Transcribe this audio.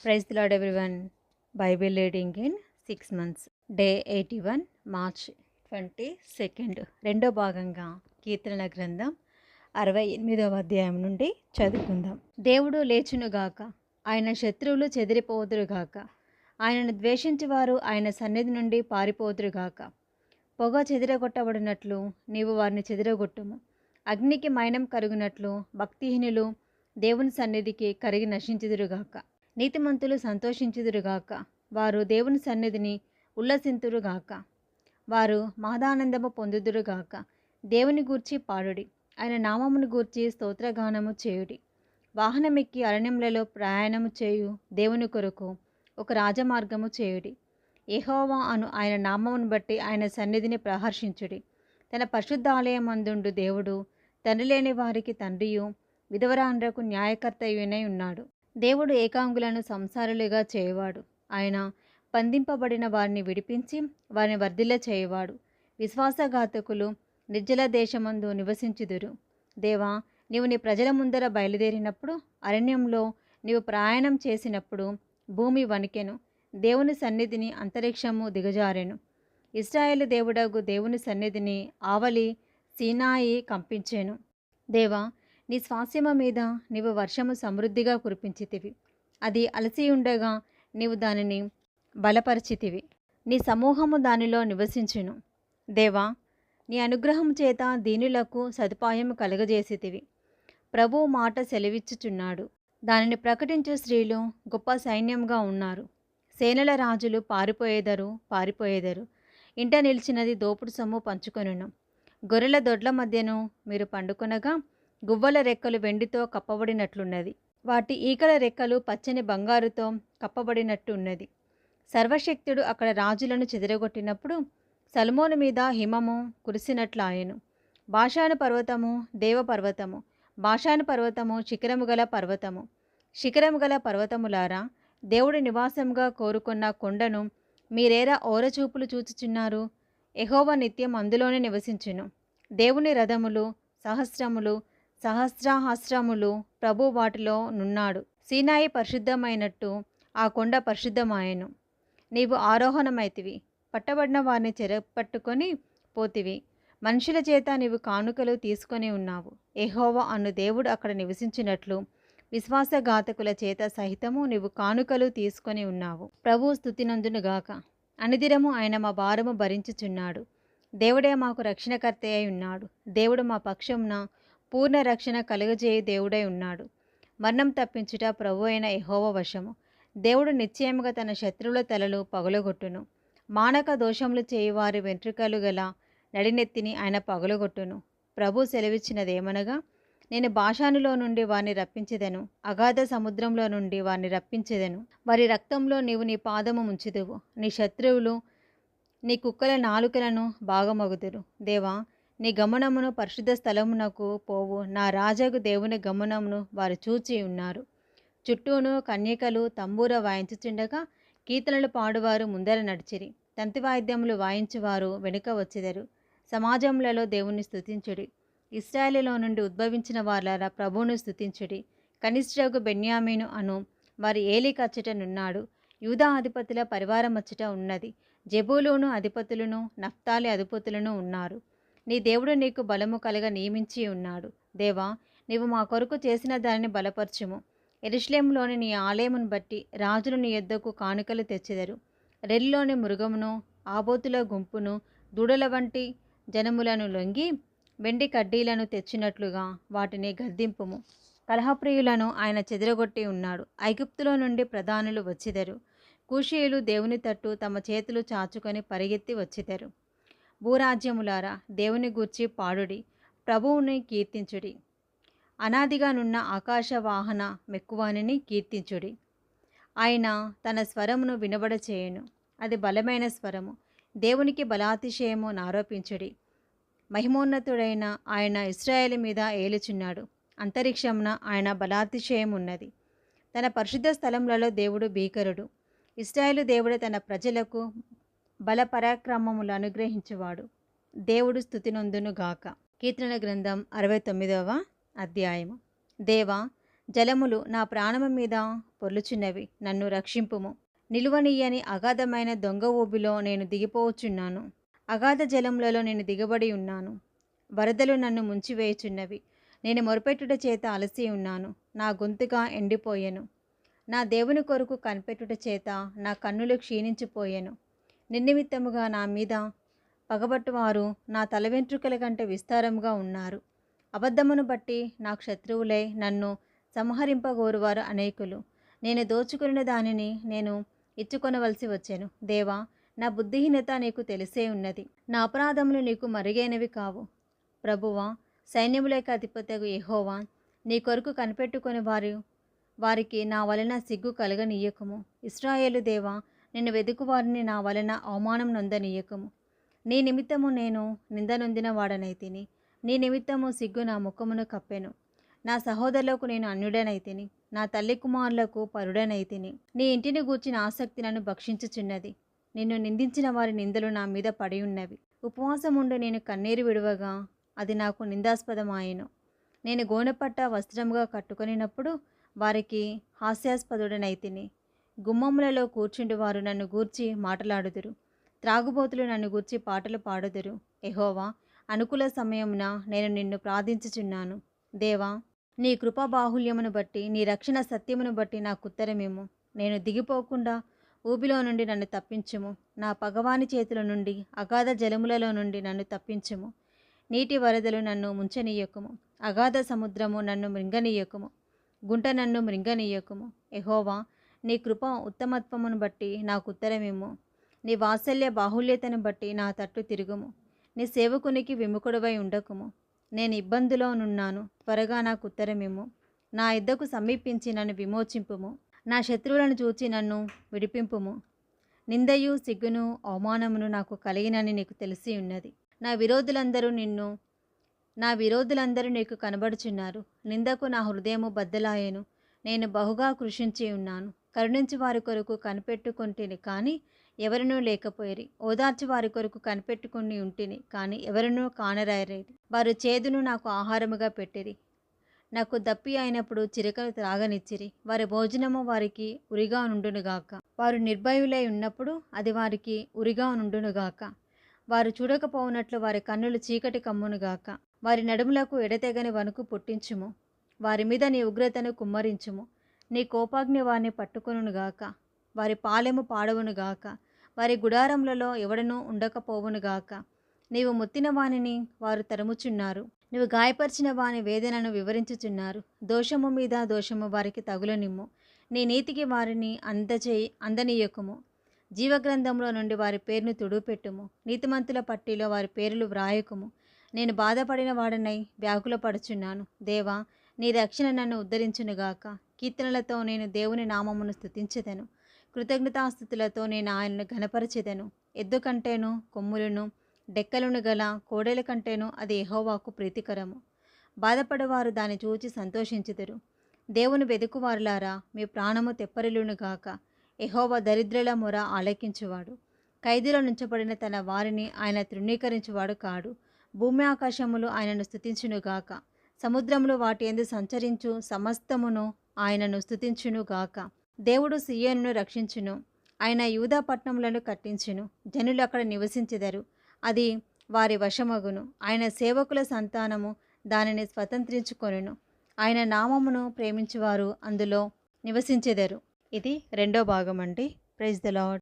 Praise the Lord everyone. Bible reading in 6 months. Day 81, March 22. రెండో భాగంగా కీర్తనల గ్రంథం 68వ అధ్యాయం నుండి చదువుకుందాం. దేవుడు లేచునుగాక, ఆయన శత్రువులు చెదిరిపోదురుగాక, ఆయనను ద్వేషించేవారు ఆయన సన్నిధి నుండి పారిపోదురుగాక. పొగ చెదిరగొట్టబడినట్లు నీవు వారిని చెదిరగొట్టుము. అగ్నికి మైనం కరుగునట్లు భక్తిహీనులు దేవుని సన్నిధికి కరిగి నశించుదురుగాక. నీతిమంతులు సంతోషించుదురుగాక, వారు దేవుని సన్నిధిని ఉల్లసింతురుగాక. వారు మహదానందము పొందుదురుగాక. దేవుని గూర్చి పాడుడి, ఆయన నామమును గూర్చి స్తోత్రగానము చేయుడి. వాహనమెక్కి అరణ్యములలో ప్రయాణము చేయు దేవుని కొరకు ఒక రాజమార్గము చేయుడి. యెహోవా అను ఆయన నామమును బట్టి ఆయన సన్నిధిని ప్రహర్షించుడి. తన పరిశుద్ధాలయమందుండు దేవుడు తండ్రి లేని వారికి తండ్రియు విధవరాండ్రకు న్యాయకర్తయునై ఉన్నాడు. దేవుడు ఏకాంగులను సంసారులుగా చేయవాడు. ఆయన బంధింపబడిన వారిని విడిపించి వారిని వర్ధిల్ల చేయవాడు. విశ్వాసఘాతకులు నిర్జల దేశమందు నివసించుదురు. దేవా, నీవు నీ ప్రజల ముందర బయలుదేరినప్పుడు, అరణ్యంలో నీవు ప్రయాణం చేసినప్పుడు భూమి వణికెను. దేవుని సన్నిధిని అంతరిక్షము దిగజారెను. ఇశ్రాయేలు దేవుడగు దేవుని సన్నిధిని ఆవలి సీనాయి కంపించెను. దేవా, నీ స్వాస్యమ మీద నీవు వర్షము సమృద్ధిగా కురిపించితివి. అది అలసి ఉండగా నీవు దానిని బలపరిచితివి. నీ సమూహము దానిలో నివసించును. దేవా, నీ అనుగ్రహం చేత దీనులకు సదుపాయము కలుగజేసితివి. ప్రభువు మాట సెలవిచ్చుచున్నాడు. దానిని ప్రకటించు స్త్రీలు గొప్ప సైన్యంగా ఉన్నారు. సేనల రాజులు పారిపోయేదరు. ఇంట నిలిచినది దోపుడు సొమ్ము పంచుకొనును. గొర్రెల దొడ్ల మధ్యను మీరు పండుకొనగా గువ్వల రెక్కలు వెండితో కప్పబడినట్లున్నది. వాటి ఈకల రెక్కలు పచ్చని బంగారుతో కప్పబడినట్టున్నది. సర్వశక్తుడు అక్కడ రాజులను చెదరగొట్టినప్పుడు సల్మోను మీద హిమము కురిసినట్లాయెను. బాషాను పర్వతము దేవపర్వతము, బాషాను పర్వతము శిఖరము గల పర్వతము. శిఖరము గల పర్వతములారా, దేవుడి నివాసంగా కోరుకున్న కొండను మీరేరా ఓరచూపులు చూచుచున్నారు? యెహోవా నిత్యం అందులోనే నివసించును. దేవుని రథములు సహస్రములు ప్రభు వాటిలో నున్నాడు. సీనాయి పరిశుద్ధమైనట్టు ఆ కొండ పరిశుద్ధమాయెను. నీవు ఆరోహణమైతివి, పట్టబడిన వారిని చెరపట్టుకొని పోతివి. మనుషుల చేత నీవు కానుకలు తీసుకొని ఉన్నావు. యెహోవా అను దేవుడు అక్కడ నివసించినట్లు విశ్వాసఘాతకుల చేత సహితము నీవు కానుకలు తీసుకొని ఉన్నావు. ప్రభు స్తుతినందునుగాక. అనిదిరము ఆయన మా భారము భరించుచున్నాడు. దేవుడే మాకు రక్షణకర్త అయి ఉన్నాడు. దేవుడు మా పక్షమున పూర్ణ రక్షణ కలుగజేయు దేవుడై ఉన్నాడు. మరణం తప్పించుట ప్రభు అయిన యెహోవా వశము. దేవుడు నిశ్చయముగా తన శత్రువుల తలలు పగులగొట్టును. మానక దోషములు చేయువారి వెంట్రుకలు గల నడినెత్తిని ఆయన పగులగొట్టును. ప్రభు సెలవిచ్చినదేమనగా, నేను బాషానులో నుండి వారిని రప్పించెదను, అగాధ సముద్రంలో నుండి వారిని రప్పించెదను. వారి రక్తంలో నీవు నీ పాదము ముంచుదువు. నీ శత్రువులు నీ కుక్కల నాలుకలను భాగమగుదురు. దేవా, నీ గమనమును పరిశుద్ధ స్థలమునకు పోవు నా రాజగు దేవుని గమనమును వారు చూచి ఉన్నారు. చుట్టూను కన్యకలు తంబూర వాయించుచుండగా కీర్తనలు పాడువారు ముందర నడిచిరి. తంతి వాయిద్యములు వాయించువారు వెనుక వచ్చెదరు. సమాజములలో దేవుని స్తుతించుడి. ఇశ్రాయేలులో నుండి ఉద్భవించిన వార్లారా ప్రభువును స్తుతించుడి. కనిష్ఠుడగు బెన్యామీను అను వారి ఏలికచ్చట నున్నాడు. యూదా అధిపతుల పరివారమచ్చట ఉన్నది. జెబూలూను అధిపతులను నఫ్తాలి అధిపతులను ఉన్నారు. నీ దేవుడు నీకు బలము కలగ నియమించి ఉన్నాడు. దేవా, నీవు మా కొరకు చేసిన దానిని బలపరచుము. యెరూషలేములోని నీ ఆలయమును బట్టి రాజులు నీ యొద్దకు కానుకలు తెచ్చెదరు. రెల్లోని మృగమును, ఆబోతుల గుంపును, దూడల వంటి జనములను లొంగి వెండి కడ్డీలను తెచ్చినట్లుగా వాటిని గద్దింపుము. కలహప్రియులను ఆయన చెదరగొట్టి ఉన్నాడు. ఐగుప్తులో నుండి ప్రధానులు వచ్చెదరు. కూషీయులు దేవుని తట్టు తమ చేతులు చాచుకొని పరిగెత్తి వచ్చెదరు. భూరాజ్యములారా, దేవుని గూర్చి పాడుడి, ప్రభువుని కీర్తించుడి. అనాదిగా నున్న ఆకాశ వాహన మెక్కువానిని కీర్తించుడి. ఆయన తన స్వరమును వినబడ చేయను. అది బలమైన స్వరము. దేవునికి బలాతిశయము నారోపించుడి. మహిమోన్నతుడైన ఆయన ఇశ్రాయేలు మీద ఏలుచున్నాడు. అంతరిక్షమున ఆయన బలాతిశయమున్నది. తన పరిశుద్ధ స్థలములలో దేవుడు భీకరుడు. ఇశ్రాయేలు దేవుడు తన ప్రజలకు బల పరాక్రమములు అనుగ్రహించువాడు. దేవుడు స్తుతినొందునుగాక. కీర్తనల గ్రంథం 69వ అధ్యాయము. దేవా, జలములు నా ప్రాణము మీద పొర్లుచున్నవి. నన్ను రక్షింపుము. నిలువనీయని అగాధమైన దొంగ ఊబిలో నేను దిగిపోవచ్చున్నాను. అగాధ జలములలో నేను దిగబడి ఉన్నాను. వరదలు నన్ను ముంచివేయుచున్నవి. నేను మొరపెట్టుట చేత అలసి ఉన్నాను. నా గొంతుగా ఎండిపోయెను. నా దేవుని కొరకు కనిపెట్టుట చేత నా కన్నులు క్షీణించిపోయెను. నిర్నిమిత్తముగా నా మీద పగబట్టువారు నా తల వెంట్రుకల కంటే విస్తారముగా ఉన్నారు. అబద్ధమును బట్టి నాకు శత్రువులై నన్ను సంహరింపగోరువారు అనేకులు. నేను దోచుకున్న దానిని నేను ఇచ్చుకొనవలసి వచ్చెను. దేవా, నా బుద్ధిహీనత నీకు తెలిసే ఉన్నది. నా అపరాధములు నీకు మరుగైనవి కావు. ప్రభువా, సైన్యములకు అధిపతగు యెహోవా, నీ కొరకు కనిపెట్టుకొని వారికి నా వలన సిగ్గు కలగనీయకము. ఇశ్రాయేలు దేవా, నిన్ను వెదుకువారిని నా వలన అవమానం నొందనీయకము. నీ నిమిత్తము నేను నిందనొందిన వాడనైతిని. నీ నిమిత్తము సిగ్గు నా ముఖమును కప్పెను. నా సహోదరులకు నేను అన్యుడనైతిని. నా తల్లి కుమారులకు పరుడనైతిని. నీ ఇంటిని గూర్చిన ఆసక్తి నన్ను భక్షించుచున్నది. నిన్ను నిందించిన వారి నిందలు నా మీద పడి ఉన్నవి. ఉపవాసముండి నేను కన్నీరు విడువగా అది నాకు నిందాస్పదమాయెను. నేను గోనెపట్ట వస్త్రముగా కట్టుకొనినప్పుడు వారికి హాస్యాస్పదుడనైతిని. గుమ్మములలో కూర్చుండి వారు నన్ను గూర్చి మాటలాడుదురు. త్రాగుబోతులు నన్ను గూర్చి పాటలు పాడుదురు. యెహోవా, అనుకూల సమయమున నేను నిన్ను ప్రార్థించుచున్నాను. దేవా, నీ కృపా బాహుల్యమును బట్టి, నీ రక్షణ సత్యమును బట్టి నాకు ఉత్తరమిమ్ము. నేను దిగిపోకుండా ఊబిలో నుండి నన్ను తప్పించుము. నా పగవాని చేతుల నుండి, అగాధ జలములలో నుండి నన్ను తప్పించుము. నీటి వరదలు నన్ను ముంచనీయకుము. అగాధ సముద్రము నన్ను మృంగనీయకుము. గుంట నన్ను మృంగనీయకుము. యెహోవా, నీ కృప ఉత్తమత్వమును బట్టి నాకు ఉత్తరమిమ్ము. నీ వాత్సల్య బాహుల్యతను బట్టి నా తట్టు తిరుగుము. నీ సేవకునికి విముఖుడవై ఉండకుము. నేను ఇబ్బందిలో నున్నాను, త్వరగా నాకు ఉత్తరమిమ్ము. నా యుద్ధకు సమీపించి నన్ను విమోచింపుము. నా శత్రువులను చూచి నన్ను విడిపింపుము. నిందయు సిగ్గును అవమానమును నాకు కలిగినని నీకు తెలిసి ఉన్నది. నా విరోధులందరూ నీకు కనబడుచున్నారు. నిందకు నా హృదయము బద్దలాయెను. నేను బహుగా కృషించి ఉన్నాను. కరుణించి వారి కొరకు కనిపెట్టుకొంటిని కానీ ఎవరినూ లేకపోయిరి. ఓదార్చి వారి కొరకు కనిపెట్టుకుని ఉంటిని కానీ ఎవరినూ కానరాయరేది. వారు చేదును నాకు ఆహారముగా పెట్టిరి. నాకు దప్పి అయినప్పుడు చిరకలు త్రాగనిచ్చిరి. వారి భోజనము వారికి ఉరిగా నుండునుగాక. వారు నిర్భయులై ఉన్నప్పుడు అది వారికి ఉరిగా నుండునుగాక. వారు చూడకపోవునట్లు వారి కన్నులు చీకటి కమ్మునుగాక. వారి నడుములకు ఎడతెగని వణుకు పుట్టించుము. వారి మీద నీ ఉగ్రతను కుమ్మరించుము. నీ కోపాగ్ని వారిని పట్టుకొనుగాక. వారి పాలెము పాడవునుగాక. వారి గుడారములలో ఎవడనూ ఉండకపోవునుగాక. నీవు ముత్తిన వానిని వారు తరుముచున్నారు. నువ్వు గాయపరిచిన వాని వేదనను వివరించుచున్నారు. దోషము మీద దోషము వారికి తగులనిమ్ము. నీ నీతికి వారిని అందనీయకుము. జీవగ్రంథంలో నుండి వారి పేరును తుడుపెట్టుము. నీతిమంతుల పట్టిలో వారి పేర్లు వ్రాయకుము. నేను బాధపడిన వాడనై వ్యాకులపడుచున్నాను. దేవా, నీ రక్షణ నన్ను ఉద్ధరించునుగాక. కీర్తనలతో నేను దేవుని నామమును స్తుతించెదను. కృతజ్ఞతాస్తుతులతో నేను ఆయనను ఘనపరచెదను. ఎద్దు కంటేను కొమ్ములను డెక్కలను గల కోడెల కంటేను అది యెహోవాకు ప్రీతికరము. బాధపడేవారు దాన్ని చూచి సంతోషించుదురు. దేవుని వెదుకువారులారా, మీ ప్రాణము తెప్పరిల్లునుగాక. యెహోవా దరిద్రుల మొర ఆలకించువాడు. ఖైదులో నుంచబడిన తన వారిని ఆయన తృణీకరించువాడు కాడు. భూమి ఆకాశములు ఆయనను స్తుతించునుగాక. సముద్రములు వాటి యందు సంచరించు సమస్తమును ఆయనను స్తుతించునుగాక. దేవుడు సియోనును రక్షించును. ఆయన యూదా పట్టణములను కట్టించును. జనులు అక్కడ నివసించెదరు. అది వారి వశమగును. ఆయన సేవకుల సంతానము దానిని స్వతంత్రించుకొనును. ఆయన నామమును ప్రేమించువారు అందులో నివసించెదరు. ఇది 2వ భాగం అండి. Praise the lord.